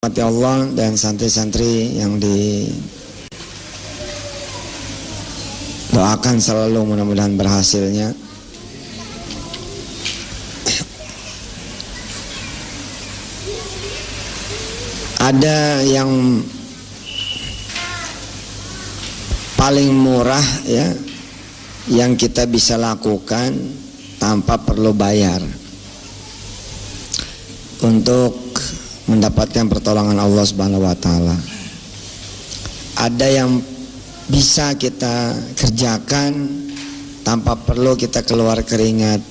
Mati Allah dan santri-santri yang didoakan selalu, mudah-mudahan berhasilnya. Ada yang paling murah ya, yang kita bisa lakukan tanpa perlu bayar untuk mendapatkan pertolongan Allah Subhanahu wa taala. Ada yang bisa kita kerjakan tanpa perlu kita keluar keringat.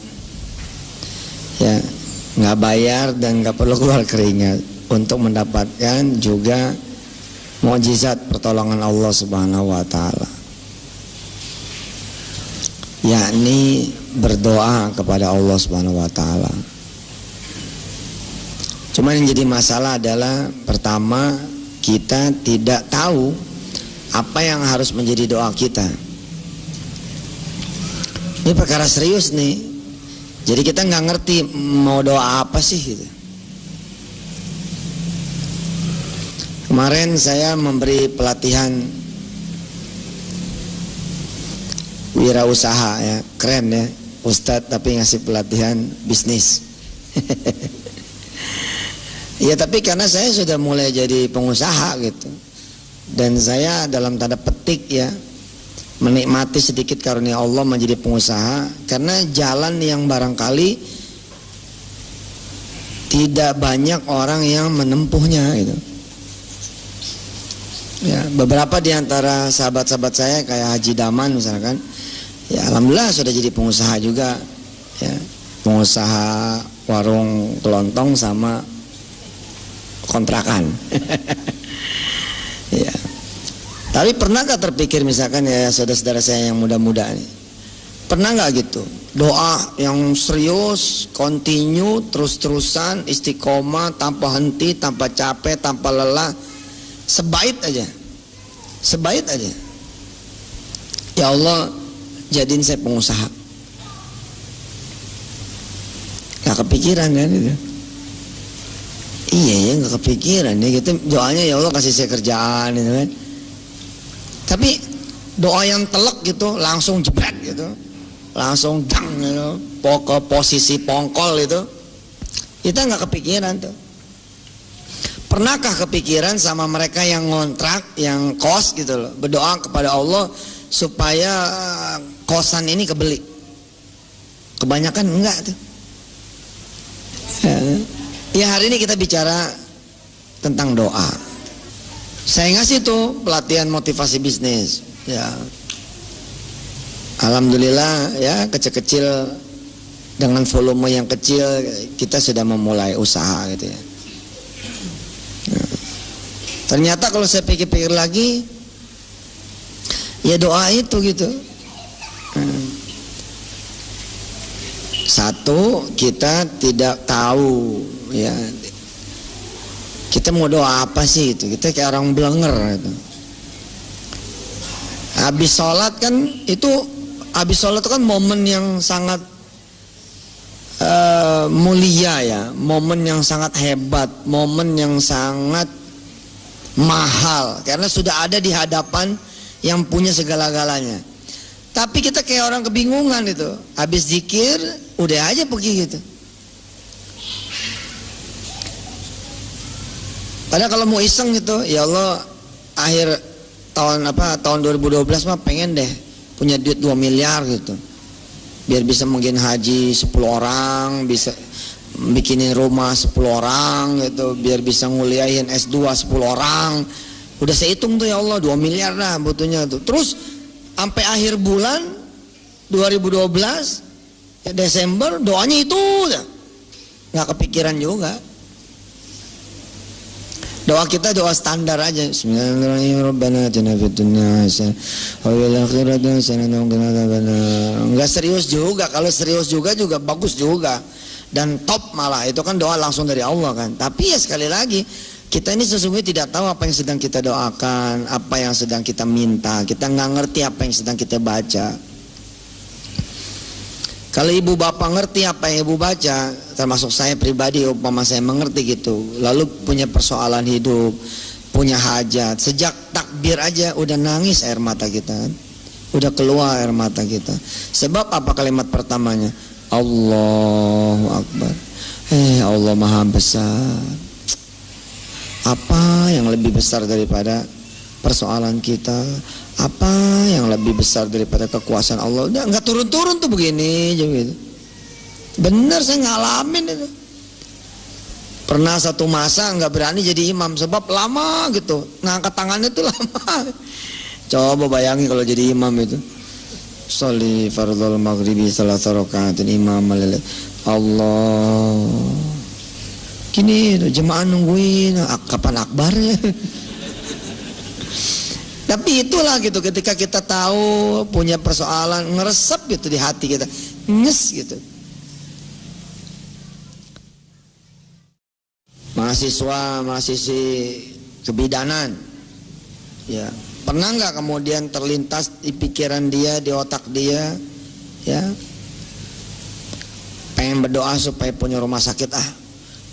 Ya, nggak bayar dan nggak perlu keluar keringat untuk mendapatkan juga mukjizat pertolongan Allah Subhanahu wa taala. Yakni berdoa kepada Allah Subhanahu wa taala. Cuma yang jadi masalah adalah pertama, kita tidak tahu apa yang harus menjadi doa kita. Ini perkara serius nih. Jadi kita nggak ngerti mau doa apa sih gitu. Kemarin saya memberi pelatihan wirausaha ya, keren ya, Ustadz tapi ngasih pelatihan bisnis. Ya tapi karena saya sudah mulai jadi pengusaha gitu, dan saya dalam tanda petik ya menikmati sedikit karunia Allah menjadi pengusaha, karena jalan yang barangkali tidak banyak orang yang menempuhnya gitu. Ya, beberapa di antara sahabat-sahabat saya kayak Haji Daman misalkan, ya alhamdulillah sudah jadi pengusaha juga ya, pengusaha warung kelontong sama kontrakan. Ya. Tapi pernah gak terpikir misalkan ya saudara-saudara saya yang muda-muda nih, pernah gak gitu doa yang serius, continue, terus-terusan, istiqomah, tanpa henti, tanpa capek, tanpa lelah, sebait aja, sebait aja, ya Allah jadiin saya pengusaha. Gak kepikiran kan itu? Iya ya, nggak kepikiran ya gitu. Doanya ya Allah kasih saya kerjaan gitu kan. Tapi doa yang telak gitu langsung jebret gitu, langsung dang gitu, pokok posisi pongkol itu, kita nggak kepikiran tuh. Pernahkah kepikiran sama mereka yang ngontrak, yang kos gitu loh, berdoa kepada Allah supaya kosan ini kebeli? Kebanyakan enggak tuh. Ya hari ini kita bicara tentang doa. Saya ngasih tuh pelatihan motivasi bisnis. Ya, alhamdulillah ya kecil-kecil dengan volume yang kecil kita sudah memulai usaha gitu ya. Ternyata kalau saya pikir-pikir lagi, ya doa itu gitu. Satu, kita tidak tahu ya, kita mau doa apa sih itu, kita kayak orang blenger gitu. Habis sholat kan itu, habis sholat itu kan momen yang sangat mulia ya, momen yang sangat hebat, momen yang sangat mahal, karena sudah ada di hadapan yang punya segala-galanya. Tapi kita kayak orang kebingungan itu, habis zikir udah aja pergi gitu. Padahal kalau mau iseng gitu, ya Allah akhir tahun 2012 mah pengen deh punya duit 2 miliar gitu, biar bisa mungkin haji 10 orang, bisa bikinin rumah 10 orang gitu, biar bisa nguliahin S2 10 orang. Udah saya hitung tuh, ya Allah 2 miliar lah butuhnya tuh. Terus sampai akhir bulan 2012 ya Desember doanya itu nggak kepikiran juga. Doa kita doa standar aja. Bismillahirrahmanirrahim. Rabbana atina fid dunya hasanah wa fil akhirati hasanah wa qina adzabannar. Enggak serius juga. Kalau serius juga bagus juga. Dan top malah. Itu kan doa langsung dari Allah kan. Tapi ya sekali lagi, kita ini sesungguhnya tidak tahu apa yang sedang kita doakan, apa yang sedang kita minta. Kita nggak ngerti apa yang sedang kita baca. Kalau ibu bapak ngerti apa yang ibu baca, termasuk saya pribadi, umpama saya mengerti gitu, lalu punya persoalan hidup, punya hajat, sejak takbir aja udah nangis air mata kita kan? Udah keluar air mata kita. Sebab apa kalimat pertamanya? Allahu Akbar. Allah Maha Besar. Apa yang lebih besar daripada persoalan kita? Apa yang lebih besar daripada kekuasaan Allah? Udah nggak turun-turun tuh begini gitu. Bener, saya ngalamin itu. Pernah satu masa nggak berani jadi imam sebab lama gitu, ngangkat tangannya tuh lama. Coba bayangin kalau jadi imam itu. Sholli fardhul maghribi salasa rakaatin imam Allah. Gini jemaah nungguin kapan akbarnya. Tapi itulah gitu, ketika kita tahu punya persoalan, ngeresep gitu di hati kita, nyes gitu. Mahasiswa-mahasiswi kebidanan, ya pernah nggak kemudian terlintas di pikiran dia, di otak dia, ya pengen berdoa supaya punya rumah sakit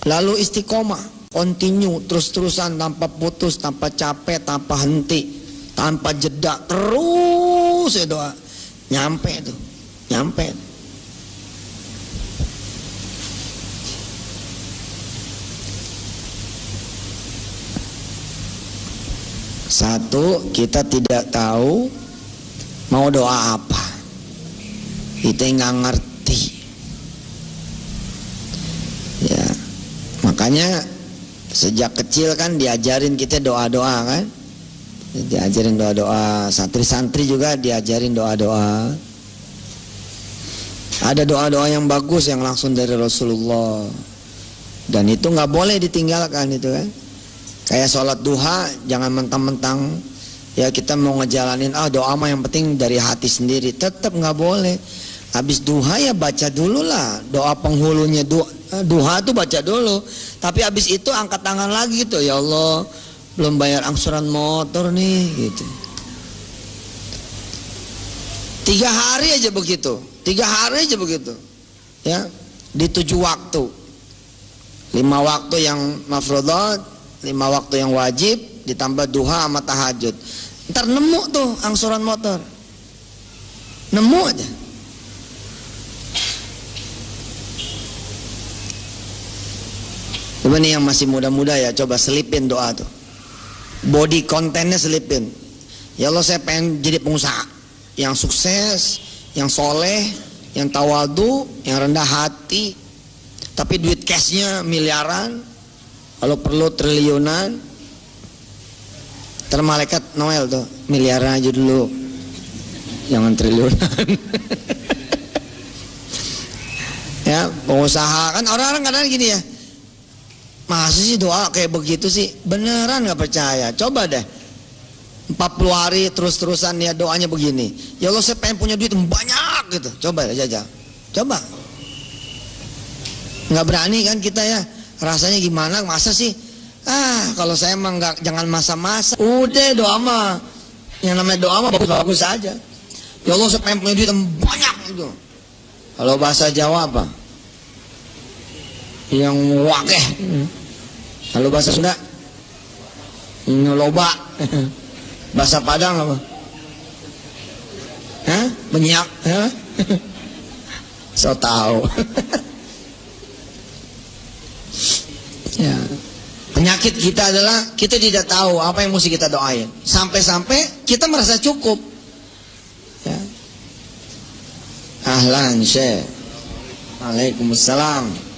lalu istiqomah, continue terus-terusan tanpa putus, tanpa capek, tanpa henti, tanpa jeda, terus ya doa, nyampe tuh, nyampe. Satu, kita tidak tahu mau doa apa, kita nggak ngerti, ya makanya sejak kecil kan diajarin kita doa-doa kan. Diajarin doa-doa, santri-santri juga diajarin doa-doa. Ada doa-doa yang bagus yang langsung dari Rasulullah, dan itu nggak boleh ditinggalkan itu kan. Kayak sholat duha, jangan mentang-mentang ya kita mau ngejalanin doa mah yang penting dari hati sendiri, tetap nggak boleh. Habis duha ya baca dulu lah doa penghulunya, duha tuh baca dulu. Tapi habis itu angkat tangan lagi gitu, ya Allah belum bayar angsuran motor nih gitu. 3 hari aja begitu, 3 hari aja begitu, ya di 7 waktu, 5 waktu yang mafruḍat, 5 waktu yang wajib, ditambah duha sama tahajud. Ntar nemu tuh angsuran motor, nemu aja. Coba nih yang masih muda-muda ya, coba selipin doa tuh. Body kontennya selipin. Ya Allah, saya pengen jadi pengusaha yang sukses, yang soleh, yang tawadu, yang rendah hati, tapi duit cashnya miliaran, kalau perlu triliunan. Ntar malaikat Noel tuh, miliaran aja dulu, jangan triliunan. Ya pengusaha kan, orang-orang kadang gini ya, masa sih doa kayak begitu sih? Beneran gak percaya? Coba deh 40 hari terus-terusan ya doanya begini, ya Allah saya pengen punya duit banyak gitu. Coba aja, coba. Gak berani kan kita ya, rasanya gimana? Masa sih? Kalau saya emang gak, jangan masa-masa. Udah doa mah, yang namanya doa mah bagus-bagus aja. Ya Allah saya pengen punya duit banyak gitu. Kalau bahasa Jawa apa? Yang wakeh. Kalau bahasa Sunda loba. Bahasa Padang apa? Banyak. So tahu. Ya. Penyakit kita adalah kita tidak tahu apa yang mesti kita doain. Sampai-sampai kita merasa cukup. Ya. Ahlan Syekh. Waalaikumsalam.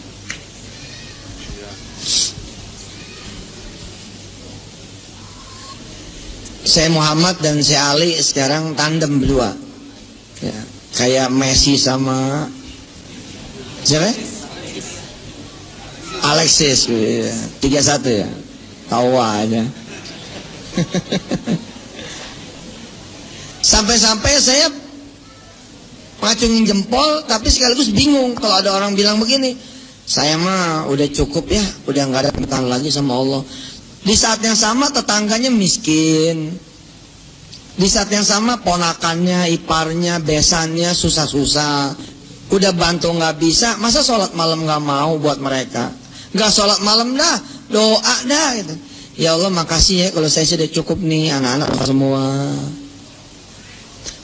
Saya Muhammad dan saya Ali sekarang tandem berdua, ya, kayak Messi sama siapa? Alexis, ya. 3-1 ya, tawa aja. Sampai-sampai saya ngacungin jempol, tapi sekaligus bingung kalau ada orang bilang begini, saya mah udah cukup ya, udah nggak ada tentang lagi sama Allah. Di saat yang sama tetangganya miskin, di saat yang sama ponakannya, iparnya, besannya susah-susah, Udah bantu nggak bisa, masa sholat malam nggak mau buat mereka? Nggak sholat malam dah, doa dah gitu. Ya Allah makasih ya kalau saya sudah cukup nih, anak-anak semua.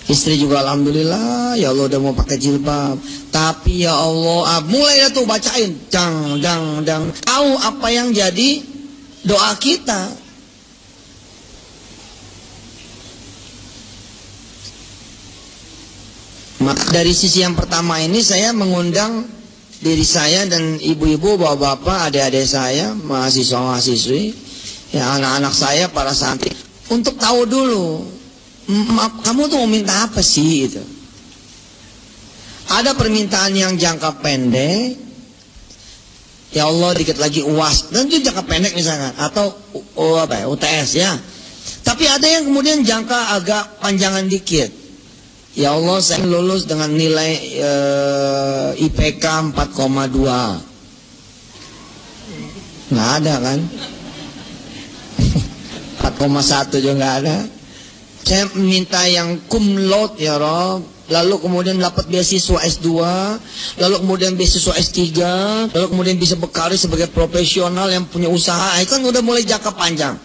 Istri juga alhamdulillah, ya Allah udah mau pakai jilbab. Tapi ya Allah, mulai dah tuh bacain, dang dang dang. Tahu apa yang jadi doa kita. Maka dari sisi yang pertama ini saya mengundang diri saya dan ibu-ibu, bapak-bapak, adik-adik saya, mahasiswa-mahasiswi, ya anak-anak saya, para santri, untuk tahu dulu, kamu tuh mau minta apa sih itu? Ada permintaan yang jangka pendek, ya Allah dikit lagi UAS, dan itu jangka pendek misalkan, atau UTS ya. Tapi ada yang kemudian jangka agak panjangan dikit. Ya Allah saya lulus dengan nilai IPK 4,2. Nggak ada kan? 4,1 juga nggak ada. Saya minta yang cum laude ya Rob. Lalu kemudian dapat beasiswa S2, lalu kemudian beasiswa S3, lalu kemudian bisa berkarir sebagai profesional yang punya usaha. Itu kan udah mulai jangka panjang.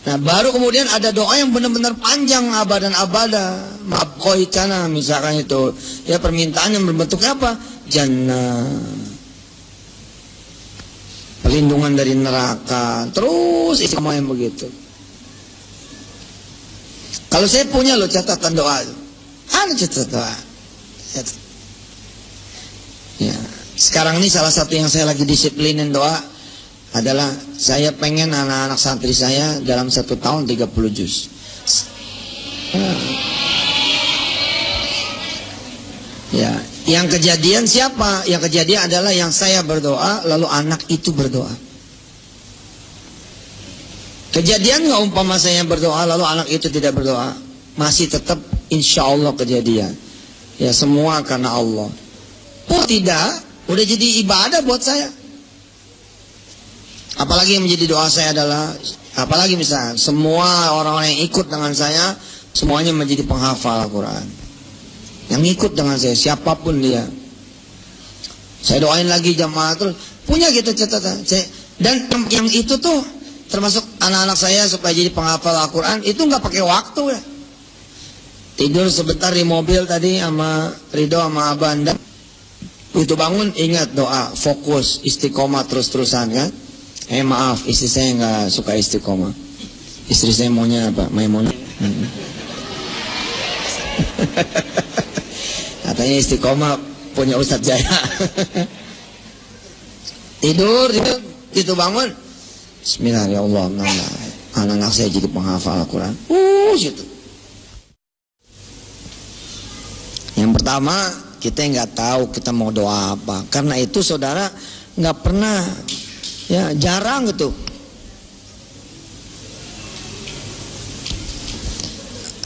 Nah baru kemudian ada doa yang benar-benar panjang, abadan abada, ma'abqaitana misalkan itu. Ya permintaan yang berbentuk apa? Jannah, perlindungan dari neraka, terus istiqomah yang begitu. Kalau saya punya loh catatan doa, ada catatan doa. Ya, sekarang ini salah satu yang saya lagi disiplinin doa adalah saya pengen anak-anak santri saya dalam 1 tahun 30 juz. Ya, yang kejadian siapa? Yang kejadian adalah yang saya berdoa lalu anak itu berdoa. Kejadian nggak umpama saya berdoa lalu anak itu tidak berdoa, masih tetap insya Allah kejadian. Ya semua karena Allah. Oh tidak, udah jadi ibadah buat saya. Apalagi yang menjadi doa saya adalah, apalagi misalnya semua orang-orang yang ikut dengan saya semuanya menjadi penghafal Al-Quran. Yang ikut dengan saya siapapun dia, saya doain lagi jamaah terus. Punya kita catatan. Dan yang itu tuh termasuk anak-anak saya supaya jadi penghafal Al-Quran itu nggak pakai waktu ya. Tidur sebentar di mobil tadi sama Ridho sama Aban, dan begitu bangun ingat doa, fokus, istiqomah terus-terusan kan. Maaf, istri saya nggak suka istiqomah. Istri saya maunya apa? Maimunah. Katanya istiqomah punya Ustadz Jaya. Tidur, itu bangun. Bismillah ya Allah, anak-anak saya jadi penghafal Al-Quran. Situ. Yang pertama, kita nggak tahu kita mau doa apa. Karena itu saudara nggak pernah. Ya jarang gitu.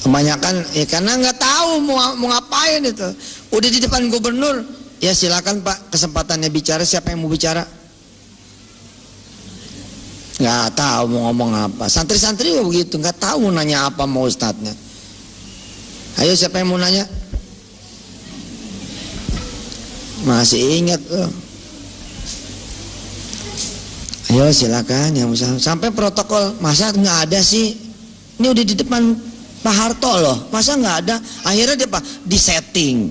Kebanyakan ya karena nggak tahu mau ngapain itu. Udah di depan gubernur, ya silakan Pak kesempatannya bicara, siapa yang mau bicara? Nggak tahu mau ngomong apa. Santri-santri juga begitu, nggak tahu mau nanya apa mau ustadznya. Ayo siapa yang mau nanya? Masih ingat loh. Ayo silakan yang bisa. Sampai protokol, masa nggak ada sih? Ini udah di depan Pak Harto loh, masa nggak ada? Akhirnya dia Pak disetting,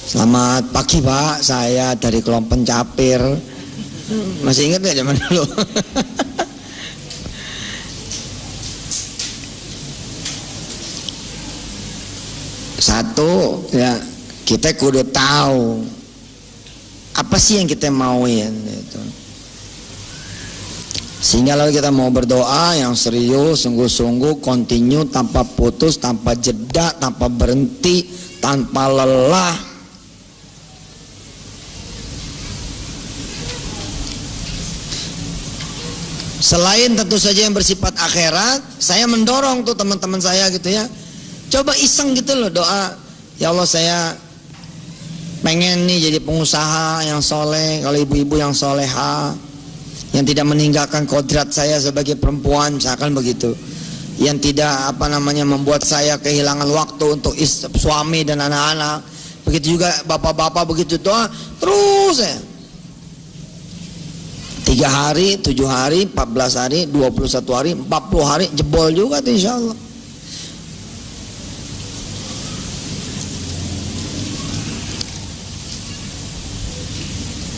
Selamat pagi Pak, saya dari kelompok Pencapir. Masih ingat nggak zaman dulu? Satu ya. Kita kudu tahu apa sih yang kita mauin gitu. Sehingga lalu kita mau berdoa yang serius, sungguh-sungguh, continue, tanpa putus, tanpa jeda, tanpa berhenti, tanpa lelah. Selain tentu saja yang bersifat akhirat, saya mendorong tuh teman-teman saya gitu ya, coba iseng gitu loh doa. Ya Allah saya pengen nih jadi pengusaha yang soleh, kalau ibu-ibu yang soleha, yang tidak meninggalkan kodrat saya sebagai perempuan, misalkan begitu. yang tidak membuat saya kehilangan waktu untuk suami dan anak-anak. Begitu juga bapak-bapak begitu doa terus ya. 3 hari, 7 hari, 14 hari, 21 hari, 40 hari jebol juga tuh insyaallah.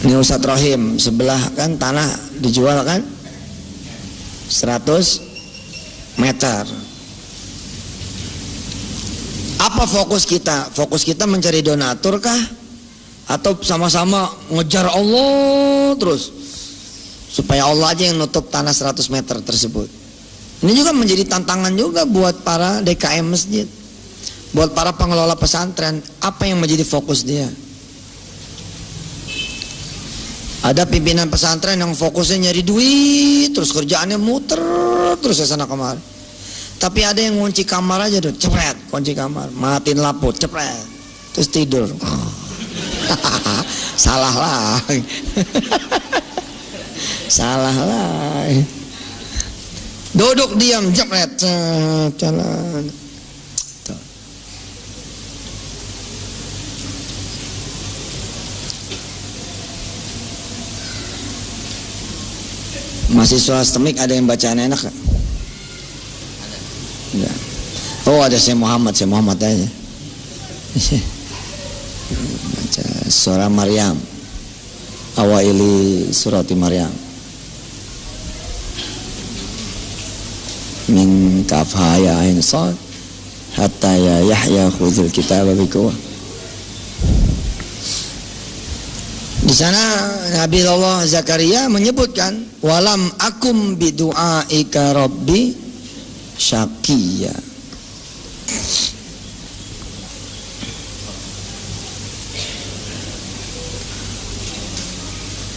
Ini Ustadz Rohim, sebelah kan tanah dijual kan 100 meter. Apa fokus kita? Fokus kita mencari donatur kah? Atau sama-sama ngejar Allah terus supaya Allah aja yang nutup tanah 100 meter tersebut? Ini juga menjadi tantangan juga buat para DKM masjid, buat para pengelola pesantren. Apa yang menjadi fokus dia? Ada pimpinan pesantren yang fokusnya nyari duit, terus kerjaannya muter terus ke sana kemari. Tapi ada yang ngunci kamar aja tuh, cepret, kunci kamar, matiin lampu, cepret, terus tidur. Salah lah. Salah lah. Duduk diam, cepret, jalan. Mahasiswa STEMIK ada yang bacaan enak gak? Enggak. Oh ada Syekh Muhammad aja. Baca surah Maryam, awaili surati Maryam, min kafha ya ain sad hatta ya Yahya khudhul kitaba biquwwah. Di sana Nabi Allah Zakaria menyebutkan walam akum bidu'aika rabbi syaqiyya.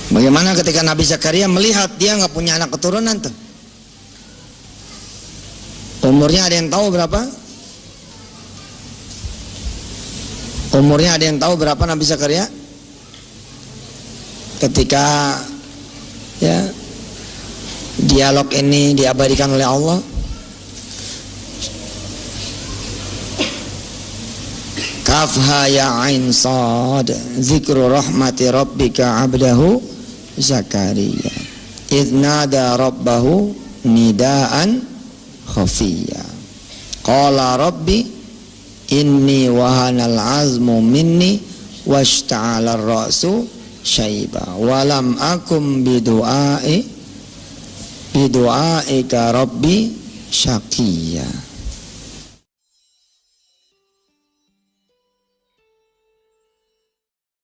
Bagaimana ketika Nabi Zakaria melihat dia nggak punya anak keturunan tuh? Umurnya ada yang tahu berapa? Umurnya ada yang tahu berapa Nabi Zakaria? Ketika ya dialog ini diabadikan oleh Allah, kafha ya ain sad zikru rahmati rabbika abdahu Zakaria idh nada rabbahu nidaan khafiyya qala rabbi inni wahanal azmu minni washta'ala ar-ra'su syaiba walam akum bidu'aika rabbi syaqiyya.